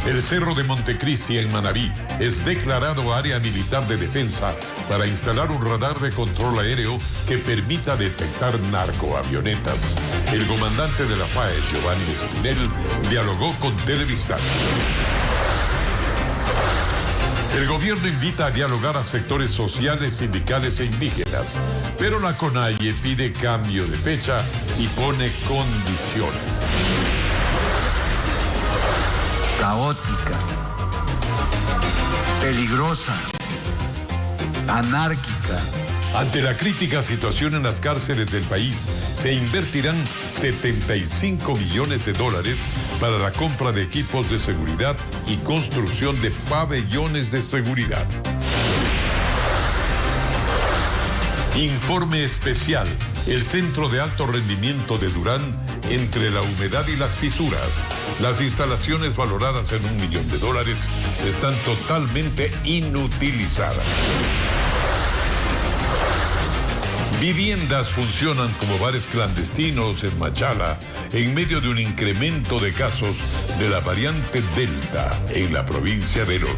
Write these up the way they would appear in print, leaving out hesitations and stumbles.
El Cerro de Montecristi en Manabí es declarado área militar de defensa para instalar un radar de control aéreo que permita detectar narcoavionetas. El comandante de la FAE, Giovanni Espinel, dialogó con Televistazo. El gobierno invita a dialogar a sectores sociales, sindicales e indígenas, pero la CONAIE pide cambio de fecha y pone condiciones. Caótica, peligrosa, anárquica. Ante la crítica situación en las cárceles del país, se invertirán 75 millones de dólares para la compra de equipos de seguridad y construcción de pabellones de seguridad. Informe especial. El centro de alto rendimiento de Durán, entre la humedad y las fisuras. Las instalaciones valoradas en $1 millón están totalmente inutilizadas. Viviendas funcionan como bares clandestinos en Machala en medio de un incremento de casos de la variante Delta en la provincia del Oro.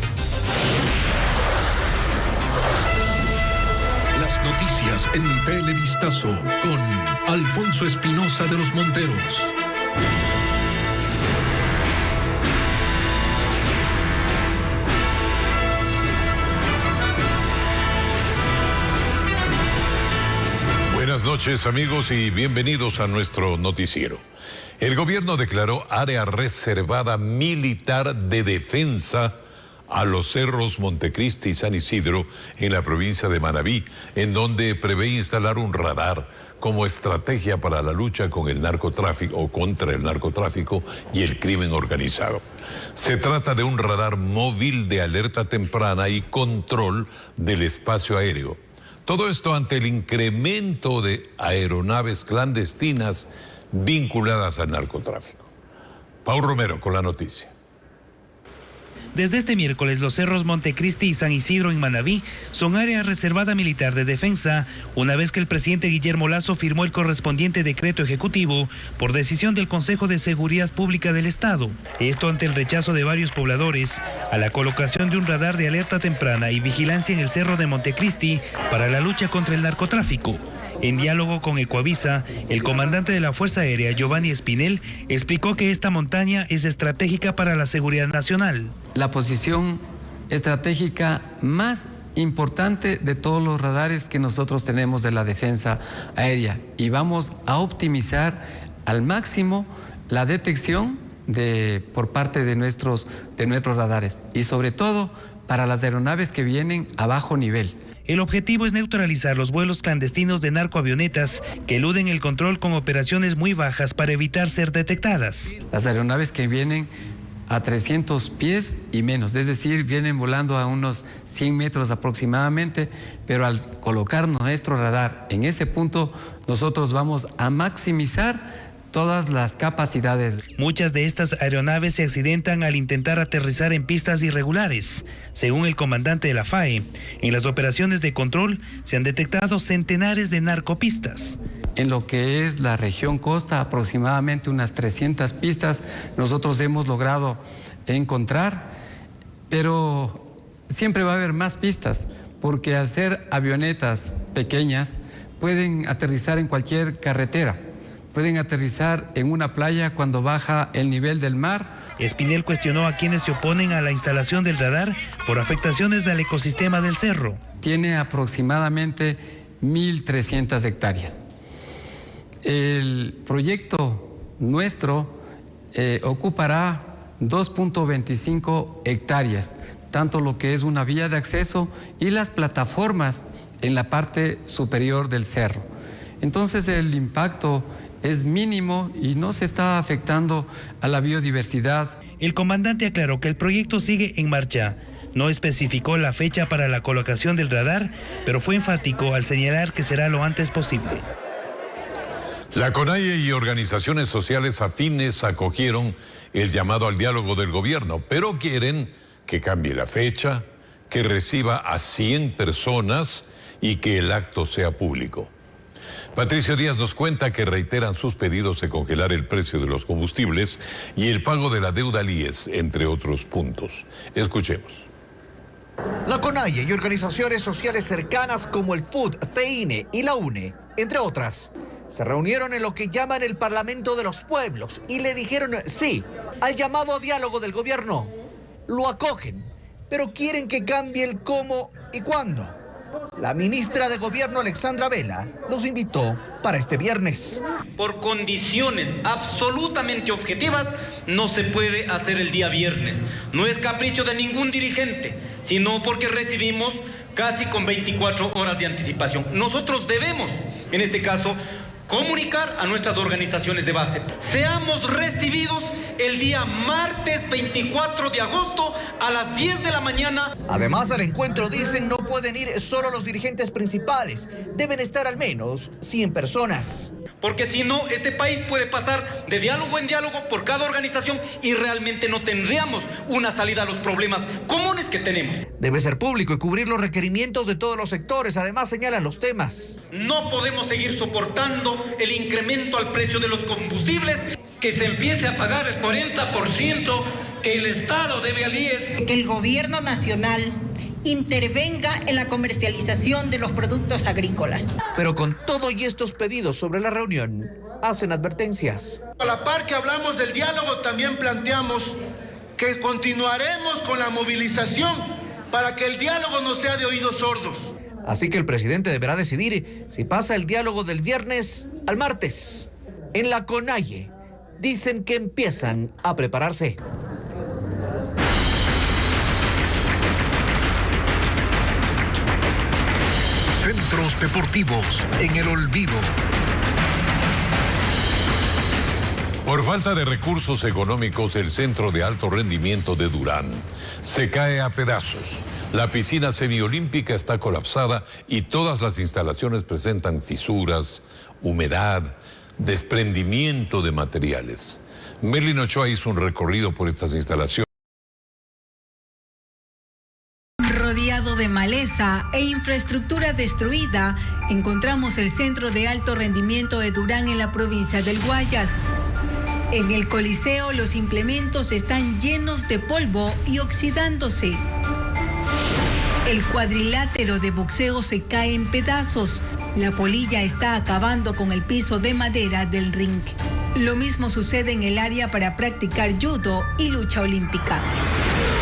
Las noticias en Televistazo con Alfonso Espinosa de los Monteros. Buenas noches, amigos, y bienvenidos a nuestro noticiero. El gobierno declaró área reservada militar de defensa a los cerros Montecristi y San Isidro en la provincia de Manabí, en donde prevé instalar un radar como estrategia para la lucha con el narcotráfico o contra el narcotráfico y el crimen organizado. Se trata de un radar móvil de alerta temprana y control del espacio aéreo. Todo esto ante el incremento de aeronaves clandestinas vinculadas al narcotráfico. Paul Romero con la noticia. Desde este miércoles, los cerros Montecristi y San Isidro en Manabí son área reservada militar de defensa, una vez que el presidente Guillermo Lasso firmó el correspondiente decreto ejecutivo por decisión del Consejo de Seguridad Pública del Estado. Esto ante el rechazo de varios pobladores a la colocación de un radar de alerta temprana y vigilancia en el cerro de Montecristi para la lucha contra el narcotráfico. En diálogo con Ecuavisa, el comandante de la Fuerza Aérea, Giovanni Espinel, explicó que esta montaña es estratégica para la seguridad nacional. La posición estratégica más importante de todos los radares que nosotros tenemos de la defensa aérea, y vamos a optimizar al máximo la detección por parte de nuestros radares, y sobre todo para las aeronaves que vienen a bajo nivel. El objetivo es neutralizar los vuelos clandestinos de narcoavionetas que eluden el control con operaciones muy bajas para evitar ser detectadas. Las aeronaves que vienen a 300 pies y menos, es decir, vienen volando a unos 100 metros aproximadamente, pero al colocar nuestro radar en ese punto, nosotros vamos a maximizar todas las capacidades. Muchas de estas aeronaves se accidentan al intentar aterrizar en pistas irregulares. Según el comandante de la FAE, en las operaciones de control se han detectado centenares de narcopistas. En lo que es la región costa, aproximadamente unas 300 pistas nosotros hemos logrado encontrar, pero siempre va a haber más pistas, porque al ser avionetas pequeñas pueden aterrizar en cualquier carretera. Pueden aterrizar en una playa cuando baja el nivel del mar. Espinel cuestionó a quienes se oponen a la instalación del radar por afectaciones al ecosistema del cerro. Tiene aproximadamente 1.300 hectáreas. El proyecto nuestro ocupará 2.25 hectáreas, tanto lo que es una vía de acceso y las plataformas en la parte superior del cerro. Entonces el impacto es mínimo y no se está afectando a la biodiversidad. El comandante aclaró que el proyecto sigue en marcha. No especificó la fecha para la colocación del radar, pero fue enfático al señalar que será lo antes posible. La CONAIE y organizaciones sociales afines acogieron el llamado al diálogo del gobierno, pero quieren que cambie la fecha, que reciba a 100 personas y que el acto sea público. Patricio Díaz nos cuenta que reiteran sus pedidos de congelar el precio de los combustibles y el pago de la deuda al IES, entre otros puntos. Escuchemos. La CONAIE y organizaciones sociales cercanas como el FUD, FEINE y la UNE, entre otras, se reunieron en lo que llaman el Parlamento de los Pueblos y le dijeron sí al llamado a diálogo del gobierno. Lo acogen, pero quieren que cambie el cómo y cuándo. La ministra de Gobierno, Alexandra Vela, los invitó para este viernes. Por condiciones absolutamente objetivas, no se puede hacer el día viernes. No es capricho de ningún dirigente, sino porque recibimos casi con 24 horas de anticipación. Nosotros debemos, en este caso, comunicar a nuestras organizaciones de base. Seamos recibidos el día martes 24 de agosto a las 10 de la mañana. Además, al encuentro, dicen, no pueden ir solo los dirigentes principales. Deben estar al menos 100 personas. Porque si no, este país puede pasar de diálogo en diálogo por cada organización y realmente no tendríamos una salida a los problemas comunes que tenemos. Debe ser público y cubrir los requerimientos de todos los sectores. Además, señalan los temas. No podemos seguir soportando el incremento al precio de los combustibles. Que se empiece a pagar el 40% que el Estado debe al IES. Que el gobierno nacional intervenga en la comercialización de los productos agrícolas. Pero con todo y estos pedidos sobre la reunión, hacen advertencias. A la par que hablamos del diálogo, también planteamos que continuaremos con la movilización para que el diálogo no sea de oídos sordos. Así que el presidente deberá decidir si pasa el diálogo del viernes al martes. En la CONAIE dicen que empiezan a prepararse. Centros deportivos en el olvido. Por falta de recursos económicos, el Centro de Alto Rendimiento de Durán se cae a pedazos. La piscina semiolímpica está colapsada y todas las instalaciones presentan fisuras, humedad, desprendimiento de materiales. Merlin Ochoa hizo un recorrido por estas instalaciones. Rodeado de maleza e infraestructura destruida, encontramos el Centro de Alto Rendimiento de Durán en la provincia del Guayas. En el Coliseo los implementos están llenos de polvo y oxidándose. El cuadrilátero de boxeo se cae en pedazos. La polilla está acabando con el piso de madera del ring. Lo mismo sucede en el área para practicar judo y lucha olímpica.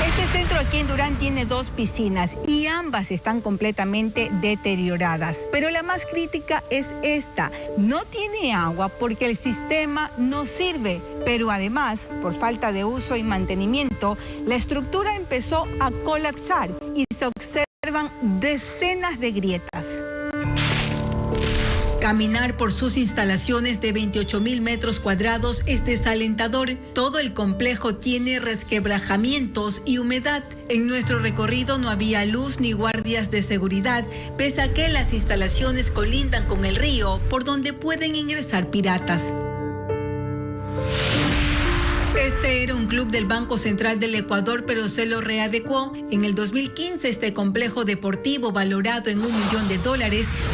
Este centro aquí en Durán tiene 2 piscinas y ambas están completamente deterioradas. Pero la más crítica es esta. No tiene agua porque el sistema no sirve. Pero además, por falta de uso y mantenimiento, la estructura empezó a colapsar y se observan decenas de grietas. Caminar por sus instalaciones de 28.000 metros cuadrados es desalentador. Todo el complejo tiene resquebrajamientos y humedad. En nuestro recorrido no había luz ni guardias de seguridad, pese a que las instalaciones colindan con el río, por donde pueden ingresar piratas. Este era un club del Banco Central del Ecuador, pero se lo readecuó. En el 2015, este complejo deportivo, valorado en $1 millón,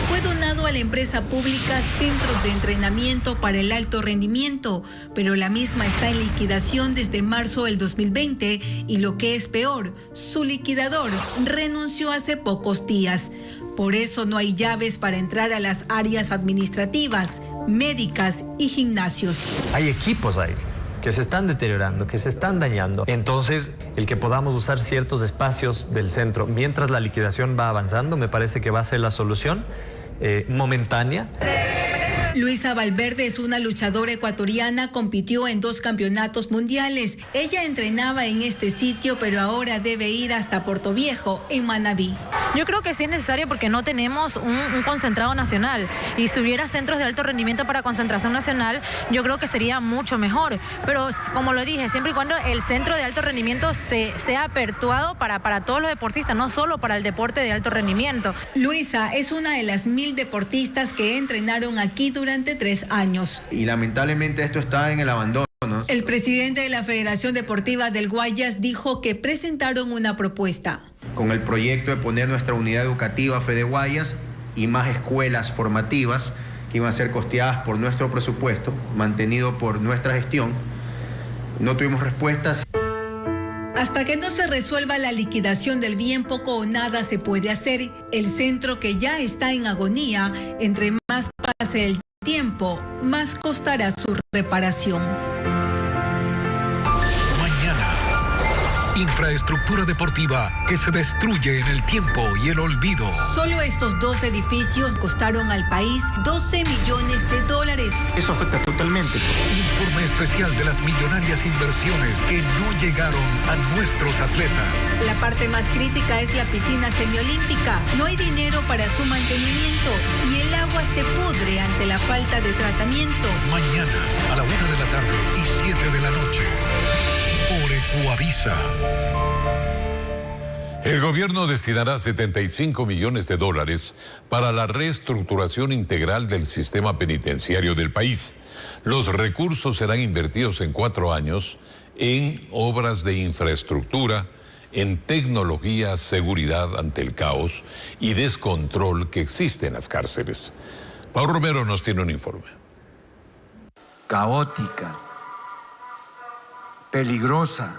fue donado a la empresa pública Centros de Entrenamiento para el Alto Rendimiento, pero la misma está en liquidación desde marzo del 2020 y lo que es peor, su liquidador renunció hace pocos días. Por eso no hay llaves para entrar a las áreas administrativas, médicas y gimnasios. Hay equipos ahí que se están deteriorando, que se están dañando. Entonces, el que podamos usar ciertos espacios del centro mientras la liquidación va avanzando, me parece que va a ser la solución momentánea. Luisa Valverde es una luchadora ecuatoriana, compitió en 2 campeonatos mundiales. Ella entrenaba en este sitio, pero ahora debe ir hasta Portoviejo, en Manabí. Yo creo que sí es necesario porque no tenemos un concentrado nacional. Y si hubiera centros de alto rendimiento para concentración nacional, yo creo que sería mucho mejor. Pero como lo dije, siempre y cuando el centro de alto rendimiento sea apertuado para todos los deportistas, no solo para el deporte de alto rendimiento. Luisa es una de las 1000 deportistas que entrenaron aquí durante 3 años. Y lamentablemente esto está en el abandono. El presidente de la Federación Deportiva del Guayas dijo que presentaron una propuesta. Con el proyecto de poner nuestra unidad educativa Fede Guayas y más escuelas formativas que iban a ser costeadas por nuestro presupuesto, mantenido por nuestra gestión. No tuvimos respuestas. Hasta que no se resuelva la liquidación del bien, poco o nada se puede hacer. El centro, que ya está en agonía, entre más pase el tiempo, más costará su reparación. Infraestructura deportiva que se destruye en el tiempo y el olvido. Solo estos 2 edificios costaron al país $12 millones. Eso afecta totalmente. Informe especial de las millonarias inversiones que no llegaron a nuestros atletas. La parte más crítica es la piscina semiolímpica. No hay dinero para su mantenimiento y el agua se pudre ante la falta de tratamiento. Mañana a la 1 de la tarde y 7 de la noche. Por Ecuavisa. El gobierno destinará $75 millones para la reestructuración integral del sistema penitenciario del país. Los recursos serán invertidos en 4 años en obras de infraestructura, en tecnología, seguridad ante el caos y descontrol que existe en las cárceles. Pau Romero nos tiene un informe. Caótica, peligrosa,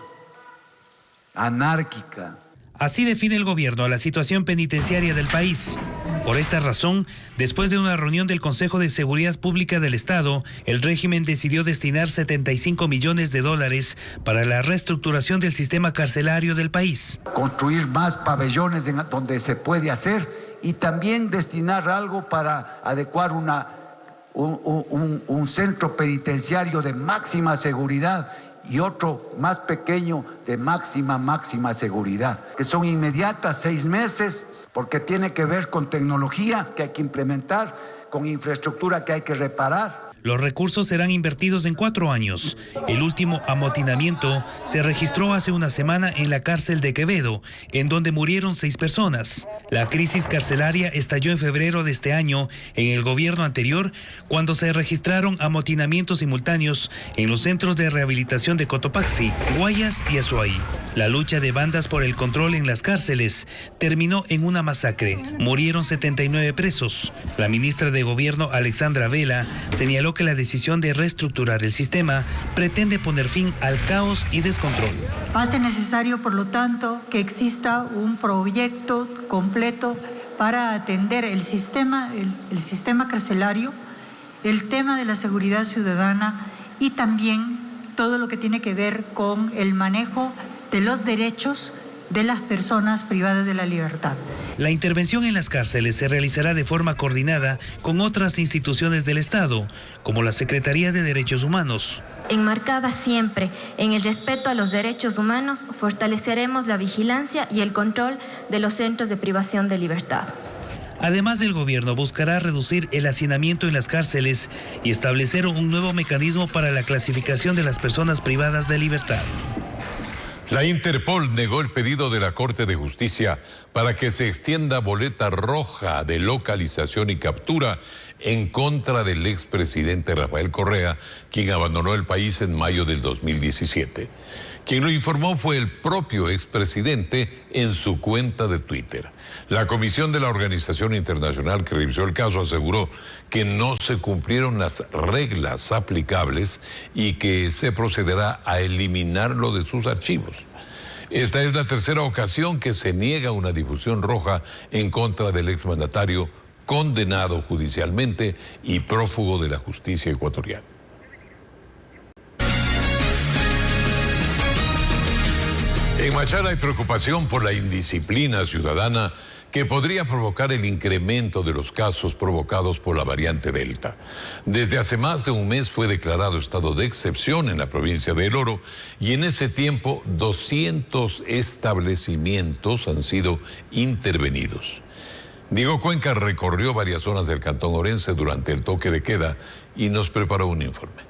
anárquica. Así define el gobierno a la situación penitenciaria del país. Por esta razón, después de una reunión del Consejo de Seguridad Pública del Estado, el régimen decidió destinar $75 millones para la reestructuración del sistema carcelario del país. Construir más pabellones donde se puede hacer y también destinar algo para adecuar un centro penitenciario de máxima seguridad y otro más pequeño de máxima seguridad, que son inmediatas, 6 meses, porque tiene que ver con tecnología que hay que implementar, con infraestructura que hay que reparar. Los recursos serán invertidos en 4 años. El último amotinamiento se registró hace una semana en la cárcel de Quevedo, en donde murieron 6 personas. La crisis carcelaria estalló en febrero de este año en el gobierno anterior, cuando se registraron amotinamientos simultáneos en los centros de rehabilitación de Cotopaxi, Guayas y Azuay. La lucha de bandas por el control en las cárceles terminó en una masacre. Murieron 79 presos. La ministra de Gobierno, Alexandra Vela, señaló que la decisión de reestructurar el sistema pretende poner fin al caos y descontrol. Hace necesario, por lo tanto, que exista un proyecto completo para atender el sistema carcelario, el tema de la seguridad ciudadana y también todo lo que tiene que ver con el manejo de los derechos de las personas privadas de la libertad. La intervención en las cárceles se realizará de forma coordinada con otras instituciones del Estado, como la Secretaría de Derechos Humanos. Enmarcada siempre en el respeto a los derechos humanos, fortaleceremos la vigilancia y el control de los centros de privación de libertad. Además, el gobierno buscará reducir el hacinamiento en las cárceles y establecer un nuevo mecanismo para la clasificación de las personas privadas de libertad. La Interpol negó el pedido de la Corte de Justicia para que se extienda boleta roja de localización y captura en contra del expresidente Rafael Correa, quien abandonó el país en mayo del 2017. Quien lo informó fue el propio expresidente en su cuenta de Twitter. La comisión de la organización internacional que revisó el caso aseguró que no se cumplieron las reglas aplicables y que se procederá a eliminarlo de sus archivos. Esta es la tercera ocasión que se niega una difusión roja en contra del exmandatario condenado judicialmente y prófugo de la justicia ecuatoriana. En Machala hay preocupación por la indisciplina ciudadana que podría provocar el incremento de los casos provocados por la variante Delta. Desde hace más de un mes fue declarado estado de excepción en la provincia de El Oro y en ese tiempo 200 establecimientos han sido intervenidos. Diego Cuenca recorrió varias zonas del cantón orense durante el toque de queda y nos preparó un informe.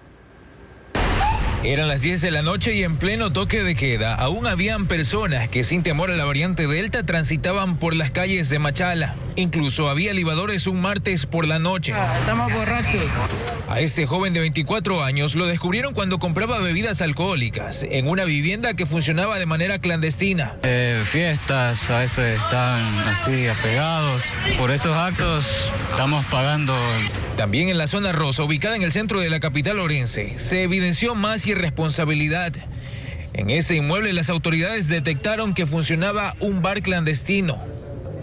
Eran las 10 de la noche y en pleno toque de queda aún habían personas que sin temor a la variante Delta transitaban por las calles de Machala. Incluso había libadores un martes por la noche. Estamos borrachos. A este joven de 24 años lo descubrieron cuando compraba bebidas alcohólicas en una vivienda que funcionaba de manera clandestina. Fiestas, a eso están así apegados. Por esos actos estamos pagando. También en la zona rosa, ubicada en el centro de la capital orense, se evidenció más irresponsabilidad. En ese inmueble las autoridades detectaron que funcionaba un bar clandestino.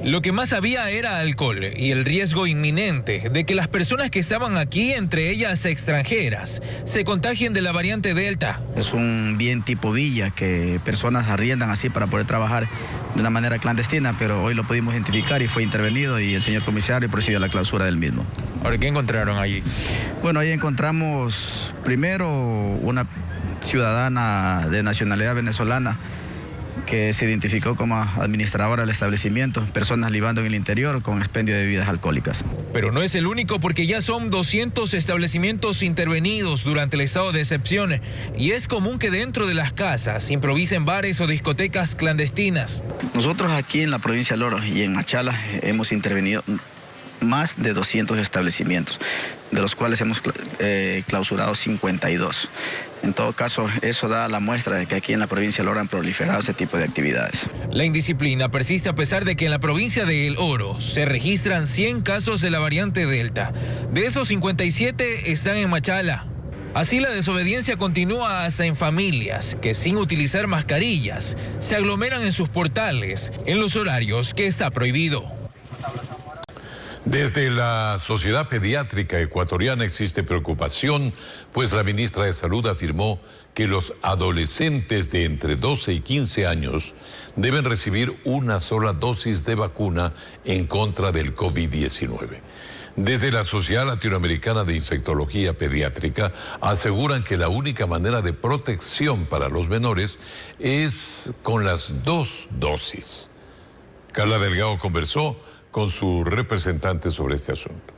Lo que más había era alcohol y el riesgo inminente de que las personas que estaban aquí, entre ellas extranjeras, se contagien de la variante Delta. Es un bien tipo villa que personas arriendan así para poder trabajar de una manera clandestina, pero hoy lo pudimos identificar y fue intervenido y el señor comisario procedió a la clausura del mismo. Ahora, ¿qué encontraron allí? Bueno, ahí encontramos primero una ciudadana de nacionalidad venezolana que se identificó como administradora del establecimiento, personas libando en el interior con expendio de bebidas alcohólicas. Pero no es el único, porque ya son 200 establecimientos intervenidos durante el estado de excepción y es común que dentro de las casas improvisen bares o discotecas clandestinas. Nosotros aquí en la provincia de Loro y en Machala hemos intervenido más de 200 establecimientos, de los cuales hemos clausurado 52. En todo caso, eso da la muestra de que aquí en la provincia de Loro han proliferado ese tipo de actividades. La indisciplina persiste a pesar de que en la provincia de El Oro se registran 100 casos de la variante Delta. De esos, 57 están en Machala. Así la desobediencia continúa hasta en familias que, sin utilizar mascarillas, se aglomeran en sus portales en los horarios que está prohibido. Desde la Sociedad Pediátrica Ecuatoriana existe preocupación, pues la ministra de Salud afirmó que los adolescentes de entre 12 y 15 años deben recibir una sola dosis de vacuna en contra del COVID-19. Desde la Sociedad Latinoamericana de Infectología Pediátrica aseguran que la única manera de protección para los menores es con las 2 dosis. Carla Delgado conversó con su representante sobre este asunto.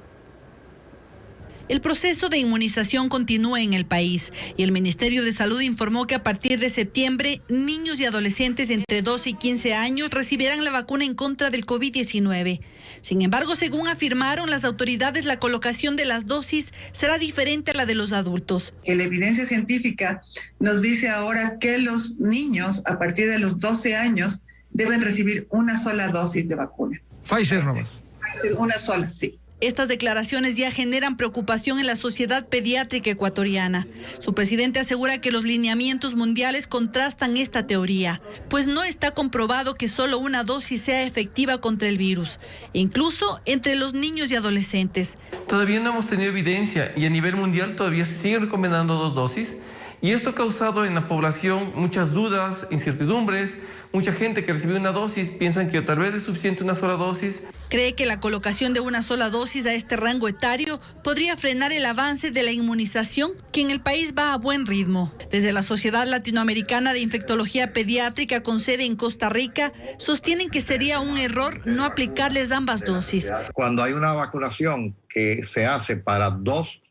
El proceso de inmunización continúa en el país y el Ministerio de Salud informó que a partir de septiembre, niños y adolescentes entre 12 y 15 años recibirán la vacuna en contra del COVID-19. Sin embargo, según afirmaron las autoridades, la colocación de las dosis será diferente a la de los adultos. La evidencia científica nos dice ahora que los niños a partir de los 12 años deben recibir una sola dosis de vacuna. Pfizer nomás. Pfizer, una sola, sí. Estas declaraciones ya generan preocupación en la Sociedad Pediátrica Ecuatoriana. Su presidente asegura que los lineamientos mundiales contrastan esta teoría, pues no está comprobado que solo una dosis sea efectiva contra el virus, incluso entre los niños y adolescentes. Todavía no hemos tenido evidencia y a nivel mundial todavía se siguen recomendando 2 dosis. Y esto ha causado en la población muchas dudas, incertidumbres. Mucha gente que recibió una dosis piensan que tal vez es suficiente una sola dosis. Cree que la colocación de una sola dosis a este rango etario podría frenar el avance de la inmunización, que en el país va a buen ritmo. Desde la Sociedad Latinoamericana de Infectología Pediátrica con sede en Costa Rica, sostienen que sería un error no aplicarles ambas dosis. Cuando hay una vacunación que se hace para 2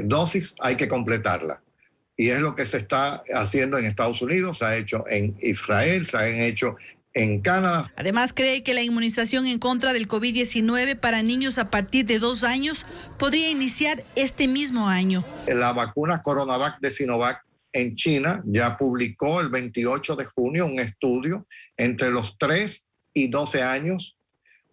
dosis, hay que completarla. Y es lo que se está haciendo en Estados Unidos, se ha hecho en Israel, se han hecho en Canadá. Además, cree que la inmunización en contra del COVID-19 para niños a partir de 2 años podría iniciar este mismo año. La vacuna Coronavac de Sinovac en China ya publicó el 28 de junio un estudio entre los 3 y 12 años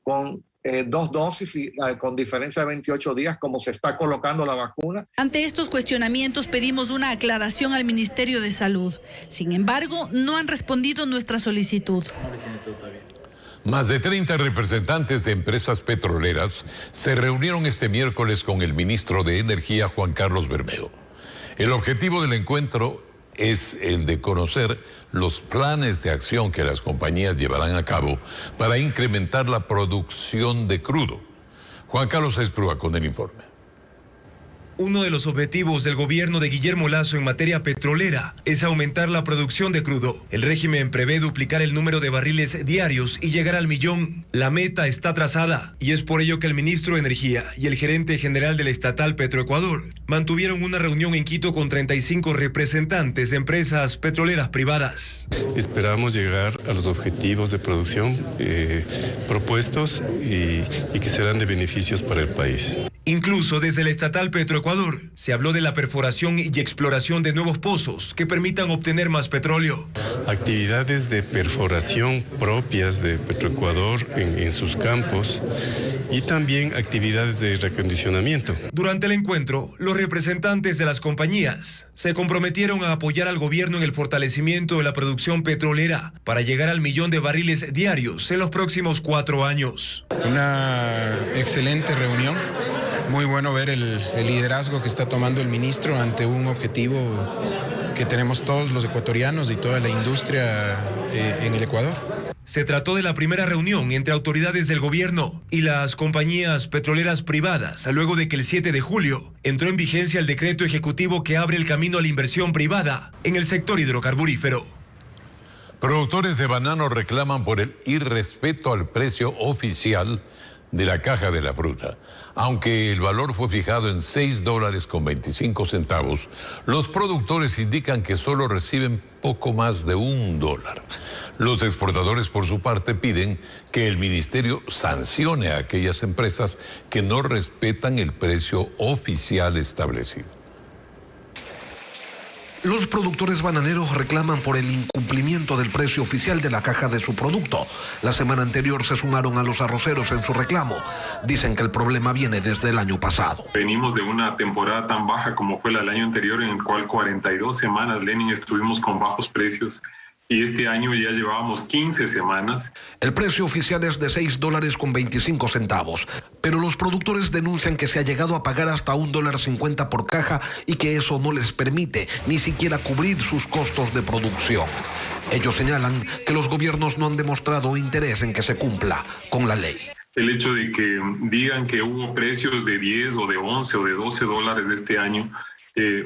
con 2 dosis y con diferencia de 28 días, como se está colocando la vacuna. Ante estos cuestionamientos pedimos una aclaración al Ministerio de Salud. Sin embargo, no han respondido nuestra solicitud. Más de 30 representantes de empresas petroleras se reunieron este miércoles con el ministro de Energía, Juan Carlos Bermejo. El objetivo del encuentro es el de conocer los planes de acción que las compañías llevarán a cabo para incrementar la producción de crudo. Juan Carlos Esprúa con el informe. Uno de los objetivos del gobierno de Guillermo Lasso en materia petrolera es aumentar la producción de crudo. El régimen prevé duplicar el número de barriles diarios y llegar al 1.000.000. La meta está trazada y es por ello que el ministro de Energía y el gerente general de la estatal Petroecuador mantuvieron una reunión en Quito con 35 representantes de empresas petroleras privadas. Esperamos llegar a los objetivos de producción propuestos y que serán de beneficios para el país. Incluso desde la estatal Petroecuador se habló de la perforación y exploración de nuevos pozos que permitan obtener más petróleo. Actividades de perforación propias de Petroecuador en sus campos y también actividades de reacondicionamiento. Durante el encuentro, los representantes de las compañías se comprometieron a apoyar al gobierno en el fortalecimiento de la producción petrolera para llegar al 1.000.000 de barriles diarios en los próximos 4 años. Una excelente reunión. Muy bueno ver el liderazgo que está tomando el ministro ante un objetivo que tenemos todos los ecuatorianos y toda la industria en el Ecuador. Se trató de la primera reunión entre autoridades del gobierno y las compañías petroleras privadas, luego de que el 7 de julio entró en vigencia el decreto ejecutivo que abre el camino a la inversión privada en el sector hidrocarburífero. Productores de banano reclaman por el irrespeto al precio oficial de la caja de la fruta. Aunque el valor fue fijado en $6.25, los productores indican que solo reciben poco más de $1. Los exportadores, por su parte, piden que el ministerio sancione a aquellas empresas que no respetan el precio oficial establecido. Los productores bananeros reclaman por el incumplimiento del precio oficial de la caja de su producto. La semana anterior se sumaron a los arroceros en su reclamo. Dicen que el problema viene desde el año pasado. Venimos de una temporada tan baja como fue la del año anterior, en el cual 42 semanas, Lenin, estuvimos con bajos precios. Y este año ya llevábamos 15 semanas. El precio oficial es de $6.25, pero los productores denuncian que se ha llegado a pagar hasta $1.50 por caja y que eso no les permite ni siquiera cubrir sus costos de producción. Ellos señalan que los gobiernos no han demostrado interés en que se cumpla con la ley. El hecho de que digan que hubo precios de 10 o de 11 o de $12 de este año,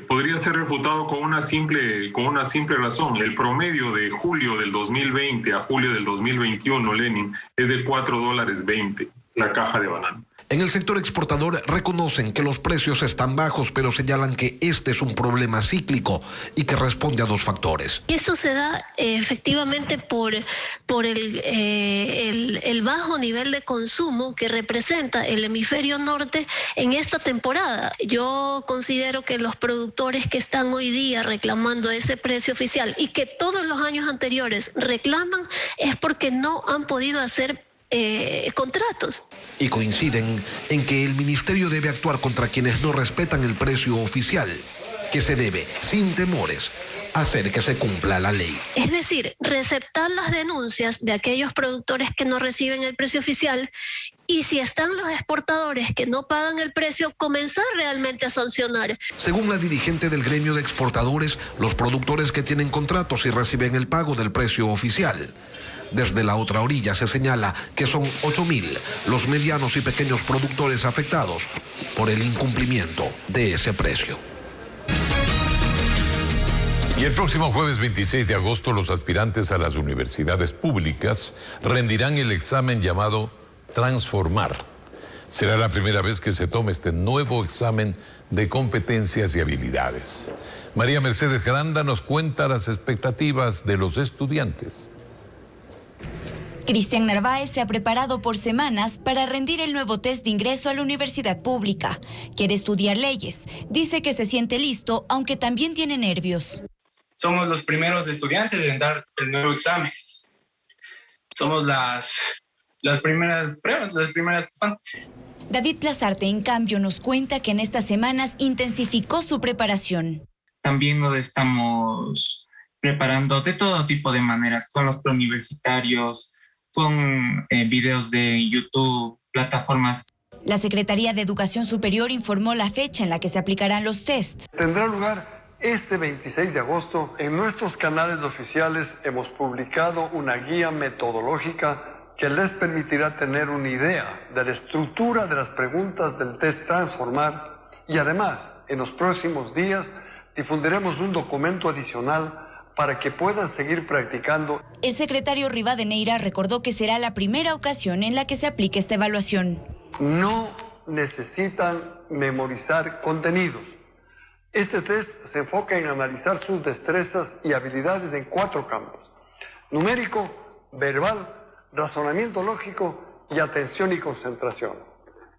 podría ser refutado con una simple razón. El promedio de julio del 2020 a julio del 2021, Lenin, es de $4.20 la caja de banano. En el sector exportador reconocen que los precios están bajos, pero señalan que este es un problema cíclico y que responde a dos factores. Y esto se da efectivamente por el bajo nivel de consumo que representa el hemisferio norte en esta temporada. Yo considero que los productores que están hoy día reclamando ese precio oficial y que todos los años anteriores reclaman es porque no han podido hacer contratos. Y coinciden en que el ministerio debe actuar contra quienes no respetan el precio oficial, que se debe, sin temores, hacer que se cumpla la ley. Es decir, receptar las denuncias de aquellos productores que no reciben el precio oficial y si están los exportadores que no pagan el precio, comenzar realmente a sancionar. Según la dirigente del gremio de exportadores, los productores que tienen contratos y reciben el pago del precio oficial. Desde la otra orilla se señala que son 8.000 los medianos y pequeños productores afectados por el incumplimiento de ese precio. Y el próximo jueves 26 de agosto los aspirantes a las universidades públicas rendirán el examen llamado Transformar. Será la primera vez que se tome este nuevo examen de competencias y habilidades. María Mercedes Granda nos cuenta las expectativas de los estudiantes. Cristian Narváez se ha preparado por semanas para rendir el nuevo test de ingreso a la universidad pública. Quiere estudiar leyes. Dice que se siente listo, aunque también tiene nervios. Somos los primeros estudiantes en dar el nuevo examen. Somos las primeras pruebas, las primeras personas. David Plazarte, en cambio, nos cuenta que en estas semanas intensificó su preparación. También nos estamos preparando de todo tipo de maneras, con los preuniversitarios, con videos de YouTube, plataformas. La Secretaría de Educación Superior informó la fecha en la que se aplicarán los tests. Tendrá lugar este 26 de agosto. En nuestros canales oficiales hemos publicado una guía metodológica que les permitirá tener una idea de la estructura de las preguntas del test Transformar Y además, en los próximos días difundiremos un documento adicional para que puedan seguir practicando. El secretario Rivadeneira recordó que será la primera ocasión en la que se aplique esta evaluación. No necesitan memorizar contenidos. Este test se enfoca en analizar sus destrezas y habilidades en 4 campos: numérico, verbal, razonamiento lógico y atención y concentración,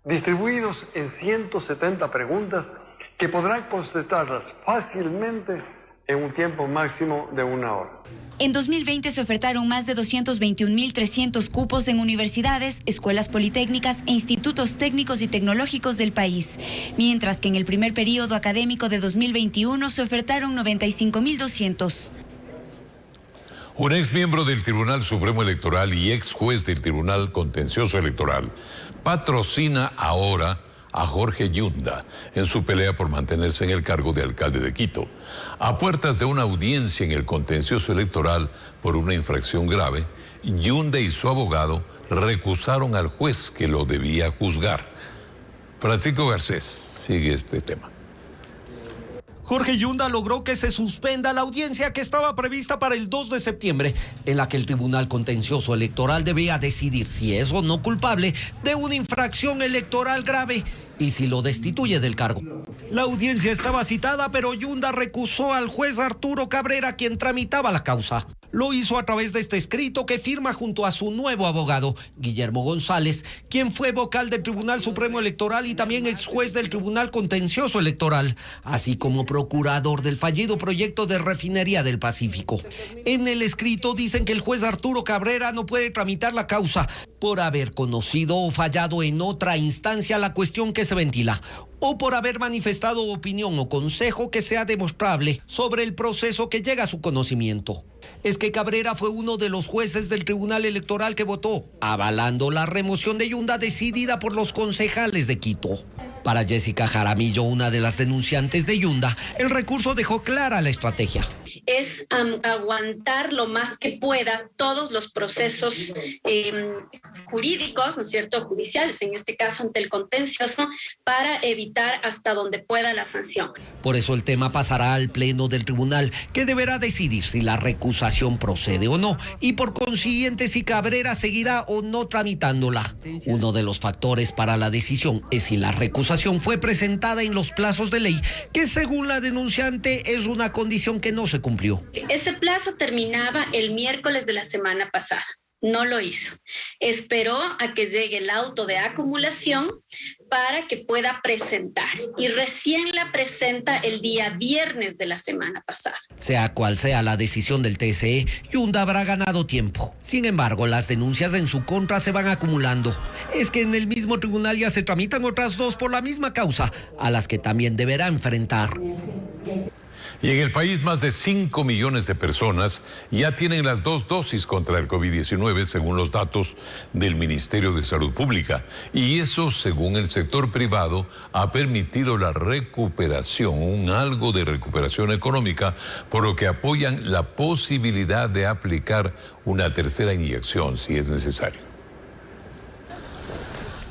distribuidos en 170 preguntas que podrán contestarlas fácilmente en un tiempo máximo de 1 hora. En 2020 se ofertaron más de 221.300 cupos en universidades, escuelas politécnicas e institutos técnicos y tecnológicos del país, mientras que en el primer periodo académico de 2021 se ofertaron 95.200. Un ex miembro del Tribunal Supremo Electoral y ex juez del Tribunal Contencioso Electoral patrocina ahora a Jorge Yunda en su pelea por mantenerse en el cargo de alcalde de Quito. A puertas de una audiencia en el contencioso electoral por una infracción grave, Yunda y su abogado recusaron al juez que lo debía juzgar. Francisco Garcés sigue este tema. Jorge Yunda logró que se suspenda la audiencia que estaba prevista para el 2 de septiembre, en la que el Tribunal Contencioso Electoral debía decidir si es o no culpable de una infracción electoral grave y si lo destituye del cargo. La audiencia estaba citada, pero Yunda recusó al juez Arturo Cabrera, quien tramitaba la causa. Lo hizo a través de este escrito que firma junto a su nuevo abogado, Guillermo González, quien fue vocal del Tribunal Supremo Electoral y también ex juez del Tribunal Contencioso Electoral, así como procurador del fallido proyecto de refinería del Pacífico. En el escrito dicen que el juez Arturo Cabrera no puede tramitar la causa por haber conocido o fallado en otra instancia la cuestión que se ventila, o por haber manifestado opinión o consejo que sea demostrable sobre el proceso que llega a su conocimiento. Es que Cabrera fue uno de los jueces del Tribunal Electoral que votó, avalando la remoción de Yunda decidida por los concejales de Quito. Para Jessica Jaramillo, una de las denunciantes de Yunda, el recurso dejó clara la estrategia. Es aguantar lo más que pueda todos los procesos jurídicos, ¿no es cierto?, judiciales, en este caso ante el contencioso, para evitar hasta donde pueda la sanción. Por eso el tema pasará al Pleno del Tribunal, que deberá decidir si la recusación procede o no, y por consiguiente si Cabrera seguirá o no tramitándola. Uno de los factores para la decisión es si la recusación fue presentada en los plazos de ley, que según la denunciante es una condición que no se cumplió. Ese plazo terminaba el miércoles de la semana pasada. No lo hizo. Esperó a que llegue el auto de acumulación para que pueda presentar. Y recién la presenta el día viernes de la semana pasada. Sea cual sea la decisión del TSE, Yunda habrá ganado tiempo. Sin embargo, las denuncias en su contra se van acumulando. Es que en el mismo tribunal ya se tramitan otras 2 por la misma causa, a las que también deberá enfrentar. Y en el país más de 5 millones de personas ya tienen las 2 dosis contra el COVID-19 según los datos del Ministerio de Salud Pública. Y eso, según el sector privado, ha permitido la recuperación, algo de recuperación económica, por lo que apoyan la posibilidad de aplicar una tercera inyección si es necesario.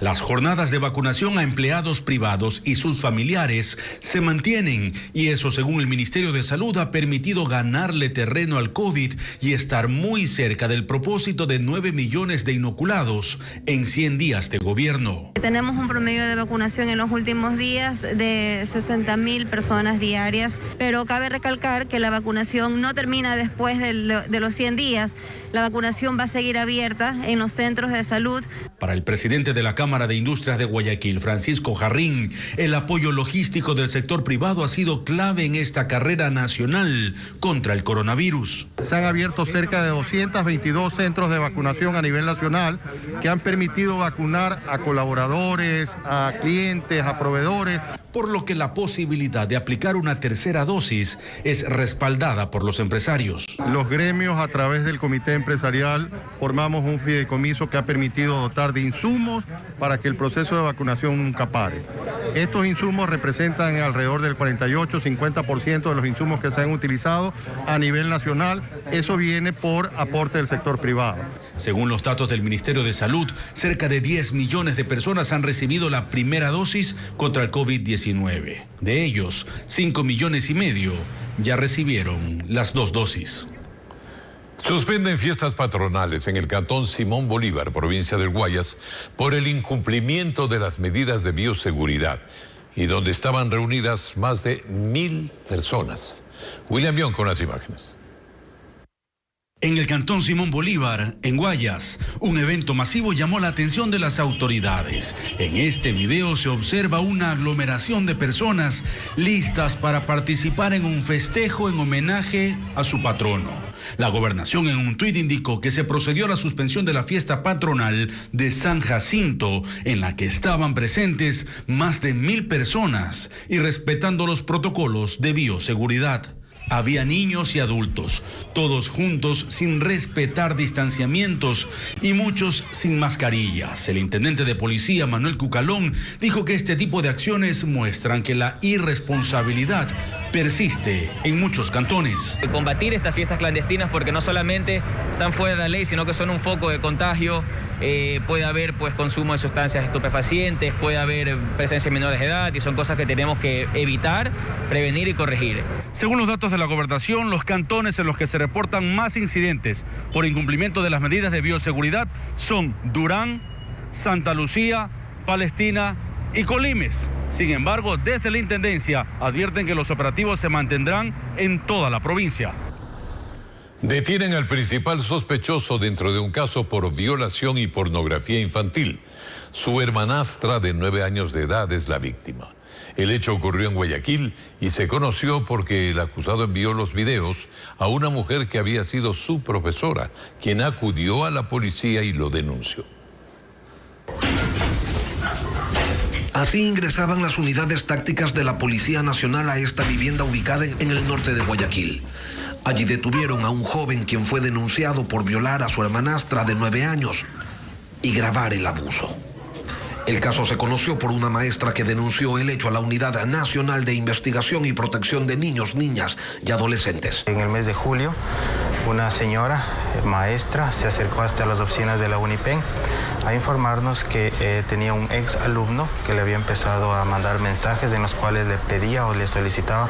Las jornadas de vacunación a empleados privados y sus familiares se mantienen y eso, según el Ministerio de Salud, ha permitido ganarle terreno al COVID y estar muy cerca del propósito de 9 millones de inoculados en 100 días de gobierno. Tenemos un promedio de vacunación en los últimos días de 60.000 personas diarias, pero cabe recalcar que la vacunación no termina después de los 100 días. La vacunación va a seguir abierta en los centros de salud. Para el presidente de la Cámara de Industrias de Guayaquil, Francisco Jarrín, el apoyo logístico del sector privado ha sido clave en esta carrera nacional contra el coronavirus. Se han abierto cerca de 222 centros de vacunación a nivel nacional que han permitido vacunar a colaboradores, a clientes, a proveedores. Por lo que la posibilidad de aplicar una tercera dosis es respaldada por los empresarios. Los gremios, a través del comité empresarial, formamos un fideicomiso que ha permitido dotar de insumos para que el proceso de vacunación nunca pare. Estos insumos representan alrededor del 48-50% de los insumos que se han utilizado a nivel nacional. Eso viene por aporte del sector privado. Según los datos del Ministerio de Salud, cerca de 10 millones de personas han recibido la primera dosis contra el COVID-19. De ellos, 5,5 millones ya recibieron las 2 dosis. Suspenden fiestas patronales en el cantón Simón Bolívar, provincia del Guayas, por el incumplimiento de las medidas de bioseguridad y donde estaban reunidas más de 1,000 personas. William Bion con las imágenes. En el cantón Simón Bolívar, en Guayas, un evento masivo llamó la atención de las autoridades. En este video se observa una aglomeración de personas listas para participar en un festejo en homenaje a su patrono. La gobernación en un tuit indicó que se procedió a la suspensión de la fiesta patronal de San Jacinto, en la que estaban presentes más de 1,000 personas y respetando los protocolos de bioseguridad. Había niños y adultos, todos juntos sin respetar distanciamientos y muchos sin mascarillas. El intendente de policía, Manuel Cucalón, dijo que este tipo de acciones muestran que la irresponsabilidad persiste en muchos cantones. Combatir estas fiestas clandestinas porque no solamente están fuera de la ley, sino que son un foco de contagio. Puede haber consumo de sustancias estupefacientes, puede haber presencia de menores de edad y son cosas que tenemos que evitar, prevenir y corregir. Según los datos de la gobernación, los cantones en los que se reportan más incidentes por incumplimiento de las medidas de bioseguridad son Durán, Santa Lucía, Palestina y Colimes. Sin embargo, desde la Intendencia advierten que los operativos se mantendrán en toda la provincia. Detienen al principal sospechoso dentro de un caso por violación y pornografía infantil. Su hermanastra de 9 años de edad es la víctima. El hecho ocurrió en Guayaquil y se conoció porque el acusado envió los videos a una mujer que había sido su profesora, quien acudió a la policía y lo denunció. Así ingresaban las unidades tácticas de la Policía Nacional a esta vivienda ubicada en el norte de Guayaquil. Allí detuvieron a un joven quien fue denunciado por violar a su hermanastra de 9 años y grabar el abuso. El caso se conoció por una maestra que denunció el hecho a la Unidad Nacional de Investigación y Protección de Niños, Niñas y Adolescentes. En el mes de julio, una señora maestra se acercó hasta las oficinas de la UNIPEN a informarnos que tenía un ex alumno que le había empezado a mandar mensajes en los cuales le pedía o le solicitaba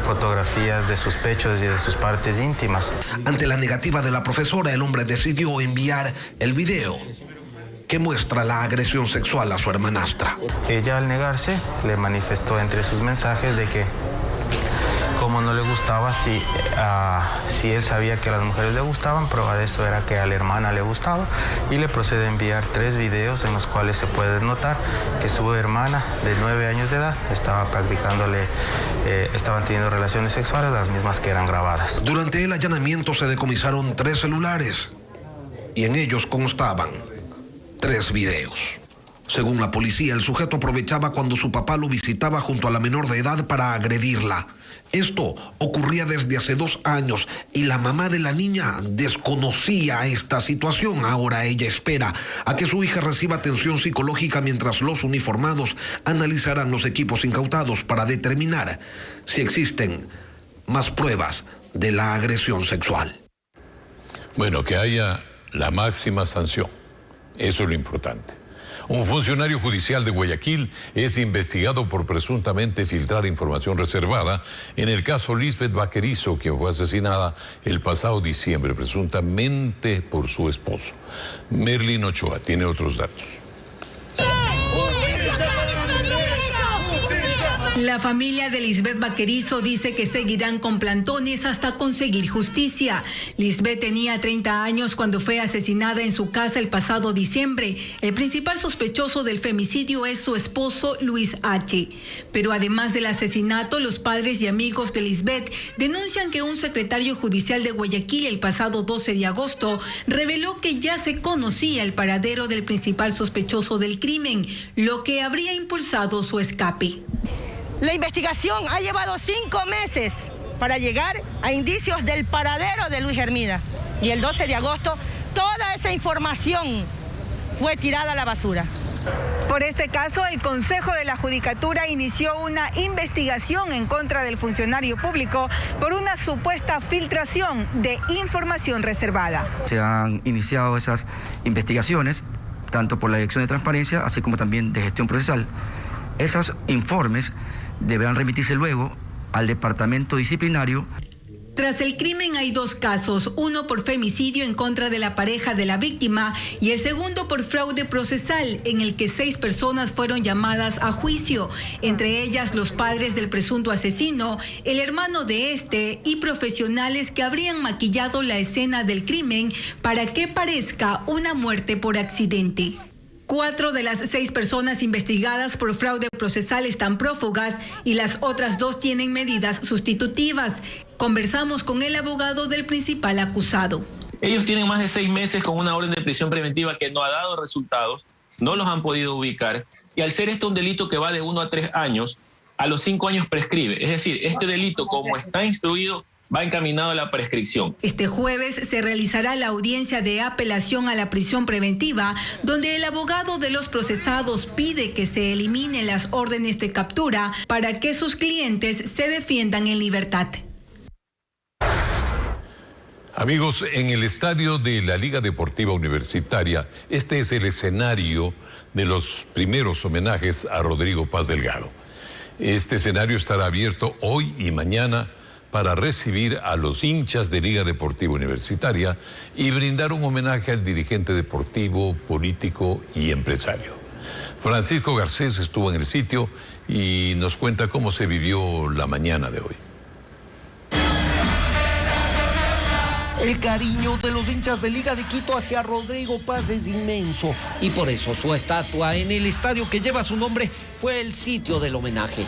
fotografías de sus pechos y de sus partes íntimas. Ante la negativa de la profesora, el hombre decidió enviar el video que muestra la agresión sexual a su hermanastra. Ella, al negarse, le manifestó entre sus mensajes de que como no le gustaba, si él sabía que a las mujeres le gustaban, prueba de eso era que a la hermana le gustaba, y le procede a enviar 3 videos en los cuales se puede notar que su hermana de 9 años de edad estaban teniendo relaciones sexuales, las mismas que eran grabadas. Durante el allanamiento se decomisaron 3 celulares y en ellos constaban 3 videos. Según la policía, el sujeto aprovechaba cuando su papá lo visitaba junto a la menor de edad para agredirla. Esto ocurría desde hace 2 años y la mamá de la niña desconocía esta situación. Ahora ella espera a que su hija reciba atención psicológica mientras los uniformados analizarán los equipos incautados para determinar si existen más pruebas de la agresión sexual. Bueno, que haya la máxima sanción. Eso es lo importante. Un funcionario judicial de Guayaquil es investigado por presuntamente filtrar información reservada en el caso Lisbeth Vaquerizo, quien fue asesinada el pasado diciembre, presuntamente por su esposo. Merlin Ochoa tiene otros datos. La familia de Lisbeth Vaquerizo dice que seguirán con plantones hasta conseguir justicia. Lisbeth tenía 30 años cuando fue asesinada en su casa el pasado diciembre. El principal sospechoso del femicidio es su esposo Luis H. Pero además del asesinato, los padres y amigos de Lisbeth denuncian que un secretario judicial de Guayaquil el pasado 12 de agosto reveló que ya se conocía el paradero del principal sospechoso del crimen, lo que habría impulsado su escape. La investigación ha llevado 5 meses para llegar a indicios del paradero de Luis Hermida. Y el 12 de agosto toda esa información fue tirada a la basura. Por este caso, el Consejo de la Judicatura inició una investigación en contra del funcionario público por una supuesta filtración de información reservada. Se han iniciado esas investigaciones, tanto por la Dirección de Transparencia, así como también de Gestión Procesal. Esos informes deberán remitirse luego al Departamento Disciplinario. Tras el crimen hay 2 casos, uno por femicidio en contra de la pareja de la víctima y el segundo por fraude procesal, en el que 6 personas fueron llamadas a juicio, entre ellas los padres del presunto asesino, el hermano de este y profesionales que habrían maquillado la escena del crimen para que parezca una muerte por accidente. 4 de las 6 personas investigadas por fraude procesal están prófugas y las otras 2 tienen medidas sustitutivas. Conversamos con el abogado del principal acusado. Ellos tienen más de 6 meses con una orden de prisión preventiva que no ha dado resultados, no los han podido ubicar, y al ser esto un delito que va de 1 a 3 años, a los 5 años prescribe. Es decir, este delito, como está instruido, va encaminado a la prescripción. Este jueves se realizará la audiencia de apelación a la prisión preventiva, donde el abogado de los procesados pide que se eliminen las órdenes de captura para que sus clientes se defiendan en libertad. Amigos, en el estadio de la Liga Deportiva Universitaria, este es el escenario de los primeros homenajes a Rodrigo Paz Delgado. Este escenario estará abierto hoy y mañana para recibir a los hinchas de Liga Deportiva Universitaria y brindar un homenaje al dirigente deportivo, político y empresario. Francisco Garcés estuvo en el sitio y nos cuenta cómo se vivió la mañana de hoy. El cariño de los hinchas de Liga de Quito hacia Rodrigo Paz es inmenso y por eso su estatua en el estadio que lleva su nombre fue el sitio del homenaje.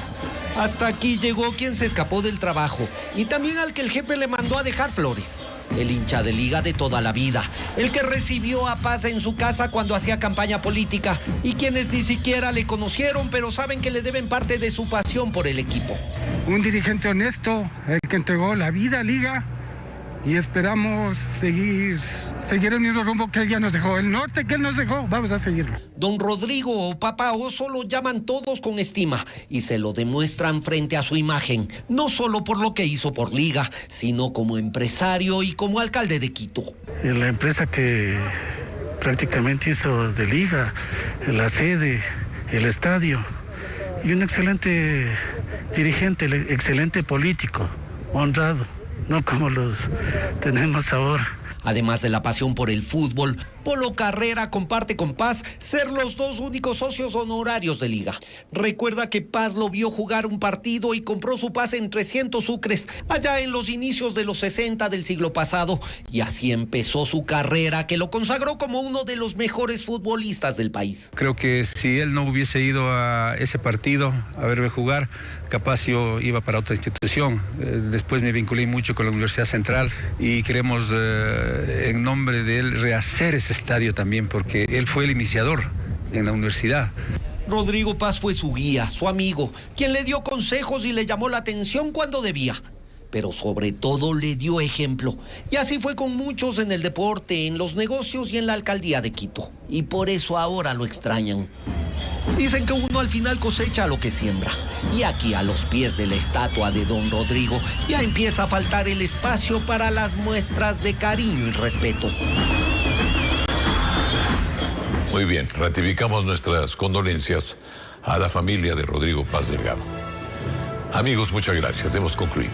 Hasta aquí llegó quien se escapó del trabajo y también al que el jefe le mandó a dejar flores. El hincha de Liga de toda la vida, el que recibió a Paz en su casa cuando hacía campaña política y quienes ni siquiera le conocieron pero saben que le deben parte de su pasión por el equipo. Un dirigente honesto, el que entregó la vida a Liga. Y esperamos seguir el mismo rumbo que él ya nos dejó, el norte que él nos dejó, vamos a seguirlo. Don Rodrigo o Papá Oso lo llaman todos con estima y se lo demuestran frente a su imagen, no solo por lo que hizo por Liga, sino como empresario y como alcalde de Quito. La empresa que prácticamente hizo de Liga, la sede, el estadio, y un excelente dirigente, excelente político, honrado. No como los tenemos ahora. Además de la pasión por el fútbol, Polo Carrera comparte con Paz ser los 2 únicos socios honorarios de Liga. Recuerda que Paz lo vio jugar un partido y compró su pase en 300 sucres, allá en los inicios de los 60 del siglo pasado. Y así empezó su carrera, que lo consagró como uno de los mejores futbolistas del país. Creo que si él no hubiese ido a ese partido a verme jugar, capaz yo iba para otra institución. Después me vinculé mucho con la Universidad Central y queremos, en nombre de él, rehacer ese estadio también, porque él fue el iniciador en la universidad. Rodrigo Paz fue su guía, su amigo, quien le dio consejos y le llamó la atención cuando debía. Pero sobre todo le dio ejemplo. Y así fue con muchos en el deporte, en los negocios y en la alcaldía de Quito. Y por eso ahora lo extrañan. Dicen que uno al final cosecha lo que siembra. Y aquí a los pies de la estatua de don Rodrigo ya empieza a faltar el espacio para las muestras de cariño y respeto. Muy bien, ratificamos nuestras condolencias a la familia de Rodrigo Paz Delgado. Amigos, muchas gracias. Hemos concluido.